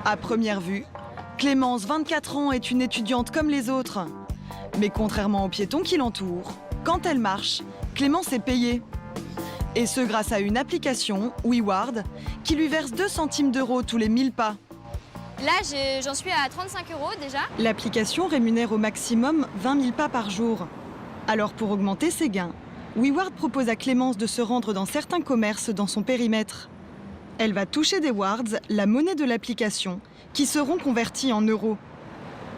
À première vue, Clémence, 24 ans, est une étudiante comme les autres. Mais contrairement aux piétons qui l'entourent, quand elle marche, Clémence est payée. Et ce grâce à une application, WeWard, qui lui verse 2 centimes d'euros tous les 1000 pas. Là, j'en suis à 35 € déjà. L'application rémunère au maximum 20 000 pas par jour. Alors pour augmenter ses gains, WeWard propose à Clémence de se rendre dans certains commerces dans son périmètre. Elle va toucher des wards, la monnaie de l'application, qui seront convertis en euros.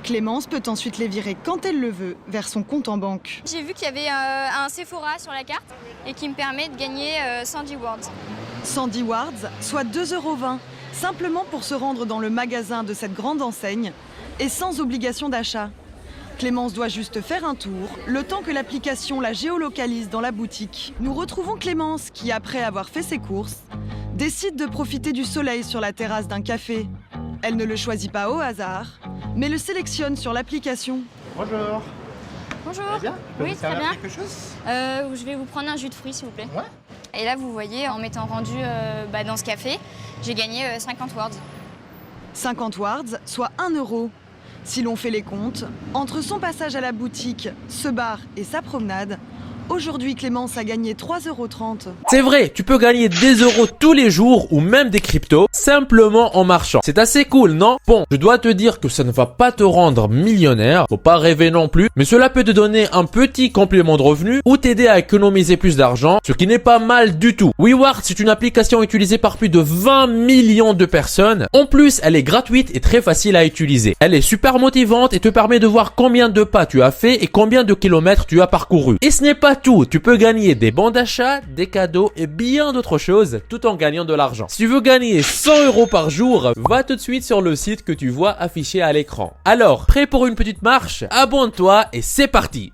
Clémence peut ensuite les virer quand elle le veut vers son compte en banque. J'ai vu qu'il y avait un Sephora sur la carte et qui me permet de gagner 110 wards. 110 wards, soit 2,20 €, simplement pour se rendre dans le magasin de cette grande enseigne et sans obligation d'achat. Clémence doit juste faire un tour, le temps que l'application la géolocalise dans la boutique. Nous retrouvons Clémence qui, après avoir fait ses courses, décide de profiter du soleil sur la terrasse d'un café. Elle ne le choisit pas au hasard, mais le sélectionne sur l'application. Bonjour. Bonjour. Vous allez bien? Je peux Oui, vous très servir bien. quelque chose? Je vais vous prendre un jus de fruits, s'il vous plaît. Ouais. Et là, vous voyez, en m'étant rendu dans ce café, j'ai gagné 50 wards. 50 wards, soit 1 €. Si l'on fait les comptes, entre son passage à la boutique, ce bar et sa promenade, aujourd'hui Clémence a gagné 3,30 €. C'est vrai, tu peux gagner des euros tous les jours ou même des cryptos simplement en marchant. C'est assez cool, non? Bon, je dois te dire que ça ne va pas te rendre millionnaire, faut pas rêver non plus, mais cela peut te donner un petit complément de revenu ou t'aider à économiser plus d'argent, ce qui n'est pas mal du tout. WeWard, c'est une application utilisée par plus de 20 millions de personnes. En plus, elle est gratuite et très facile à utiliser. Elle est super motivante et te permet de voir combien de pas tu as fait et combien de kilomètres tu as parcouru. Et ce n'est pas tout, tu peux gagner des bons d'achat, des cadeaux et bien d'autres choses tout en gagnant de l'argent. Si tu veux gagner 100 € par jour, va tout de suite sur le site que tu vois affiché à l'écran. Alors, prêt pour une petite marche? Abonne-toi et c'est parti!